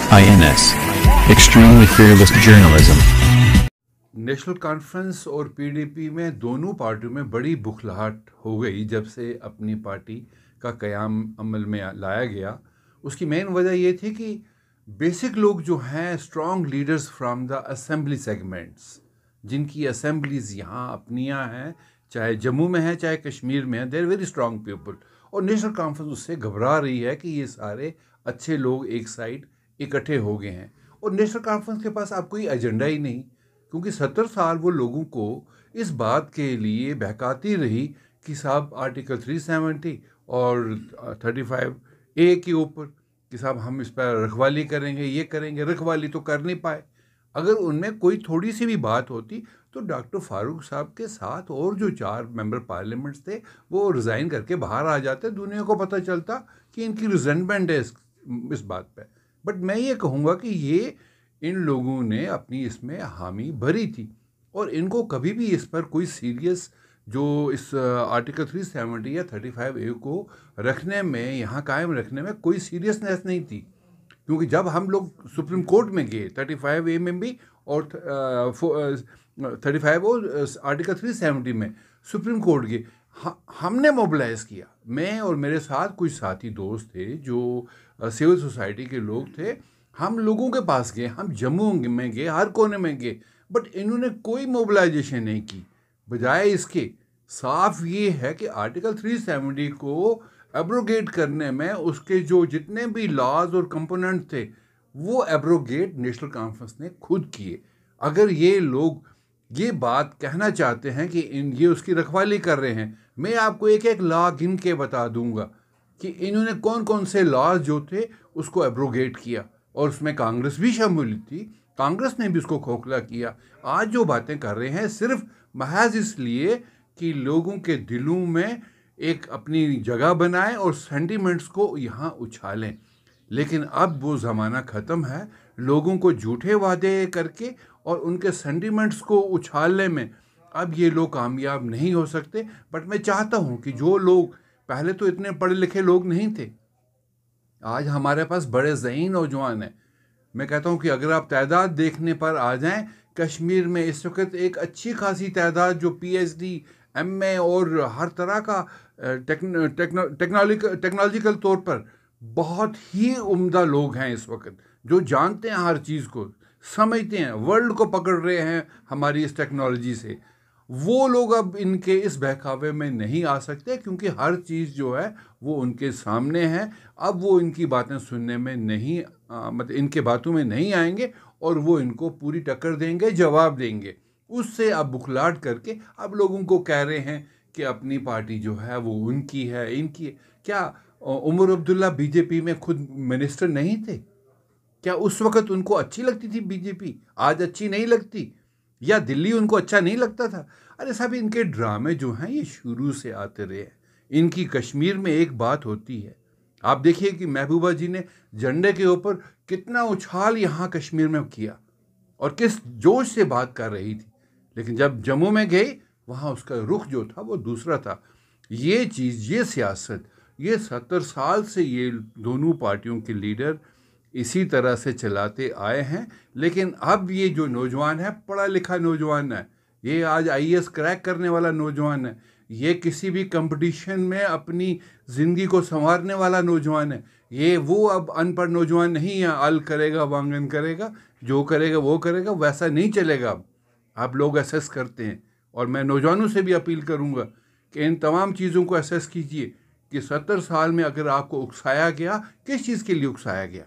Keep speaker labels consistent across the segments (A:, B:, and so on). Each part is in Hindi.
A: INS Extremely Fearless Journalism।
B: National conference और पीडीपी में दोनों पार्टियों में बड़ी बुखलाहट हो गई जब से अपनी पार्टी का क़याम अमल में लाया गया। उसकी मेन वजह ये थी कि बेसिक लोग जो हैं strong leaders from the assembly segments, जिनकी असेंबलीज यहाँ अपनियाँ हैं, चाहे जम्मू में है चाहे कश्मीर में है, they are very strong people. और नेशनल कॉन्फ्रेंस उससे घबरा रही है कि ये सारे अच्छे लोग एक साइड इकट्ठे हो गए हैं और नेशनल कॉन्फ्रेंस के पास अब कोई एजेंडा ही नहीं, क्योंकि 70 साल वो लोगों को इस बात के लिए बहकाती रही कि साहब आर्टिकल 370 और 35A के ऊपर कि साहब हम इस पर रखवाली करेंगे, ये करेंगे। रखवाली तो कर नहीं पाए। अगर उनमें कोई थोड़ी सी भी बात होती तो डॉक्टर फारूक साहब के साथ और जो 4 मेंबर पार्लियामेंट्स थे वो रिज़ाइन करके बाहर आ जाते, दुनिया को पता चलता कि इनकी रिजेंटमेंट है इस बात पे। बट मैं ये कहूँगा कि ये इन लोगों ने अपनी इसमें हामी भरी थी और इनको कभी भी इस पर कोई सीरियस जो इस आर्टिकल 370 या 35A को रखने में, यहाँ कायम रखने में कोई सीरियसनेस नहीं थी। क्योंकि जब हम लोग सुप्रीम कोर्ट में गए 35A में भी और 35 और आर्टिकल 370 में सुप्रीम कोर्ट गए, हमने मोबिलाइज़ किया। मैं और मेरे साथ कुछ साथी दोस्त थे जो सिविल सोसाइटी के लोग थे। हम लोगों के पास गए, हम जम्मू में गए, हर कोने में गए, बट इन्होंने कोई मोबिलाइजेशन नहीं की। बजाय इसके साफ ये है कि आर्टिकल 370 को एब्रोगेट करने में उसके जो जितने भी लॉज और कंपोनेंट थे वो एब्रोगेट नेशनल कॉन्फ्रेंस ने खुद किए। अगर ये लोग ये बात कहना चाहते हैं कि ये उसकी रखवाली कर रहे हैं, मैं आपको एक एक लॉ गिन के बता दूंगा कि इन्होंने कौन कौन से लॉज जो थे उसको एब्रोगेट किया और उसमें कांग्रेस भी शामिल थी। कांग्रेस ने भी उसको खोखला किया। आज जो बातें कर रहे हैं सिर्फ महज इसलिए कि लोगों के दिलों में एक अपनी जगह बनाएं और सेंटिमेंट्स को यहाँ उछालें। लेकिन अब वो ज़माना ख़त्म है। लोगों को झूठे वादे करके और उनके सेंटिमेंट्स को उछालने में अब ये लोग कामयाब नहीं हो सकते। बट मैं चाहता हूँ कि जो लोग पहले तो इतने पढ़े लिखे लोग नहीं थे, आज हमारे पास बड़े ज़हीन नौजवान हैं। मैं कहता हूँ कि अगर आप तादाद देखने पर आ जाएं, कश्मीर में इस वक्त एक अच्छी खासी तादाद जो PhD MA और हर तरह का टेक्नोलॉजिकल तौर पर बहुत ही उम्दा लोग हैं इस वक्त, जो जानते हैं, हर चीज़ को समझते हैं, वर्ल्ड को पकड़ रहे हैं हमारी इस टेक्नोलॉजी से। वो लोग अब इनके इस बहकावे में नहीं आ सकते क्योंकि हर चीज़ जो है वो उनके सामने है। अब वो इनकी बातें सुनने में नहीं मतलब इनके बातों में नहीं आएंगे और वो इनको पूरी टक्कर देंगे, जवाब देंगे। उससे अब बुखलाहट करके अब लोगों को कह रहे हैं कि अपनी पार्टी जो है वो उनकी है, इनकी है। क्या उमर अब्दुल्ला बीजेपी में खुद मिनिस्टर नहीं थे? क्या उस वक्त उनको अच्छी लगती थी बीजेपी, आज अच्छी नहीं लगती? या दिल्ली उनको अच्छा नहीं लगता था? अरे साहब, इनके ड्रामे जो हैं ये शुरू से आते रहे हैं। इनकी कश्मीर में एक बात होती है, आप देखिए कि महबूबा जी ने झंडे के ऊपर कितना उछाल यहाँ कश्मीर में किया और किस जोश से बात कर रही थी। लेकिन जब जम्मू में गई वहाँ उसका रुख जो था वो दूसरा था। ये चीज़, ये सियासत, ये 70 साल से ये दोनों पार्टियों के लीडर इसी तरह से चलाते आए हैं। लेकिन अब ये जो नौजवान है, पढ़ा लिखा नौजवान है, ये आज IAS क्रैक करने वाला नौजवान है, ये किसी भी कंपटीशन में अपनी ज़िंदगी को संवारने वाला नौजवान है। ये वो अब अनपढ़ नौजवान नहीं है, अल करेगा वांगन करेगा, जो करेगा वो करेगा, वैसा नहीं चलेगा। अब आप लोग असेस करते हैं और मैं नौजवानों से भी अपील करूंगा कि इन तमाम चीज़ों को असेस कीजिए कि 70 साल में अगर आपको उकसाया गया, किस चीज़ के लिए उकसाया गया।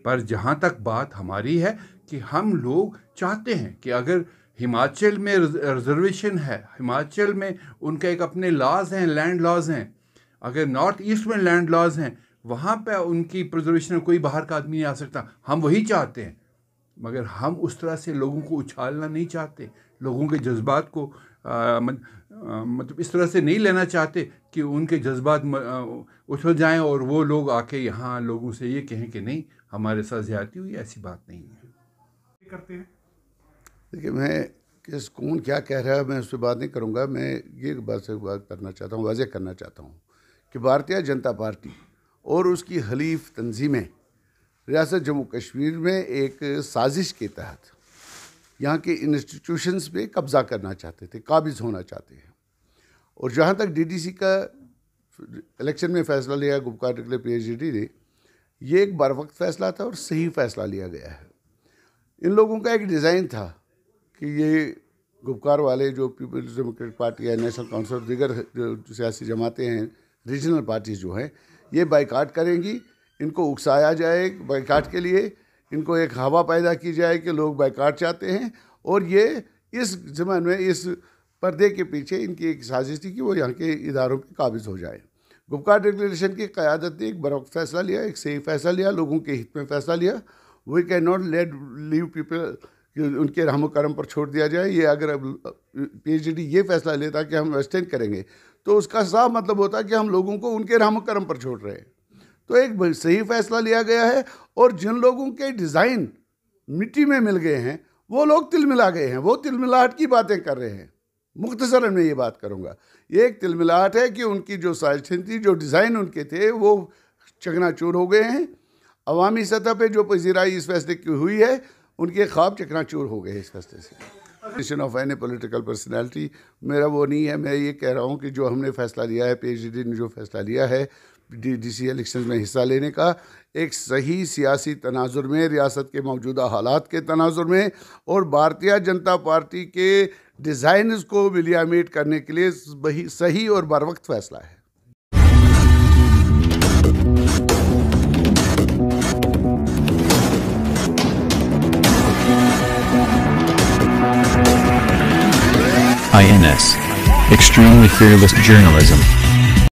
B: पर जहाँ तक बात हमारी है कि हम लोग चाहते हैं कि अगर हिमाचल में रिजर्वेशन है, हिमाचल में उनके एक अपने लॉज हैं, लैंड लॉज हैं, अगर नॉर्थ ईस्ट में लैंड लॉज हैं, वहाँ पे उनकी प्रिजर्वेशन कोई बाहर का आदमी नहीं आ सकता। हम वही चाहते हैं, मगर हम उस तरह से लोगों को उछालना नहीं चाहते, लोगों के जज्बात को मतलब इस तरह से नहीं लेना चाहते कि उनके जज्बात उछल जाएं और वो लोग आके यहाँ लोगों से ये कहें कि नहीं हमारे साथ ज़्यादती हुई। ऐसी बात नहीं है।
C: करते हैं। देखिए, मैं किस कौन क्या कह रहा है मैं उस पर बात नहीं करूँगा। मैं ये बात करना चाहता हूँ, वाज़ेह करना चाहता हूँ कि भारतीय जनता पार्टी और उसकी हलीफ तंजीमें रियासत जम्मू कश्मीर में एक साजिश के तहत यहाँ के इंस्टीट्यूशंस पे कब्ज़ा करना चाहते थे, काबिज़ होना चाहते हैं। और जहाँ तक डीडीसी का इलेक्शन में फ़ैसला लिया गुपकार निकले पीएचडी ने, ये एक बर वक्त फ़ैसला था और सही फ़ैसला लिया गया है। इन लोगों का एक डिज़ाइन था कि ये गुपकार वाले जो पीपल्स डेमोक्रेटिक पार्टी है, नेशनल काउंसिल, दीगर जो सियासी जमातें हैं, रीजनल पार्टीज़ जो हैं, ये बाइकाट करेंगी, इनको उकसाया जाए बाइकाट के लिए, इनको एक हवा पैदा की जाए कि लोग बाइकाट चाहते हैं। और ये इस ज़माने में इस पर्दे के पीछे इनकी एक साजिश थी कि वो यहाँ के इदारों पे काबिज़ हो जाए। गुपकार डिक्लेरेशन की क़यादत ने एक बरवक्त फ़ैसला लिया, एक सही फ़ैसला लिया, लोगों के हित में फ़ैसला लिया। We can not let leave people कि उनके रहम करम पर छोड़ दिया जाए। ये अगर पीएचडी ये फ़ैसला लेता कि हम वेस्टर्न करेंगे तो उसका साफ मतलब होता कि हम लोगों को उनके रहम करम पर छोड़ रहे हैं। तो एक सही फ़ैसला लिया गया है और जिन लोगों के डिज़ाइन मिट्टी में मिल गए हैं वो लोग तिलमिला गए हैं, वो तिलमिलाहट की बातें कर रहे हैं। मुख्तसरन मैं ये बात करूँगा, ये एक तिलमिलाहट है कि उनकी जो साजिश थी, जो डिज़ाइन उनके थे, वो चकनाचूर हो गए हैं। अवामी सतह पे जो पजीराई इस फैसले की हुई है, उनके ख्वाब चकनाचूर हो गए इस फैसले से। ऑफ एनी पॉलिटिकल पर्सनैलिटी मेरा वो नहीं है। मैं ये कह रहा हूँ कि जो हमने फ़ैसला लिया है, पीएचडी ने जो फ़ैसला लिया है डीसी इलेक्शन में हिस्सा लेने का, एक सही सियासी तनाजुर में, रियासत के मौजूदा हालात के तनाजुर में और भारतीय जनता पार्टी के डिज़ाइन्स को विलियामेट करने के लिए सही और बरवक्त फ़ैसला है।
A: INS. Extremely fearless journalism.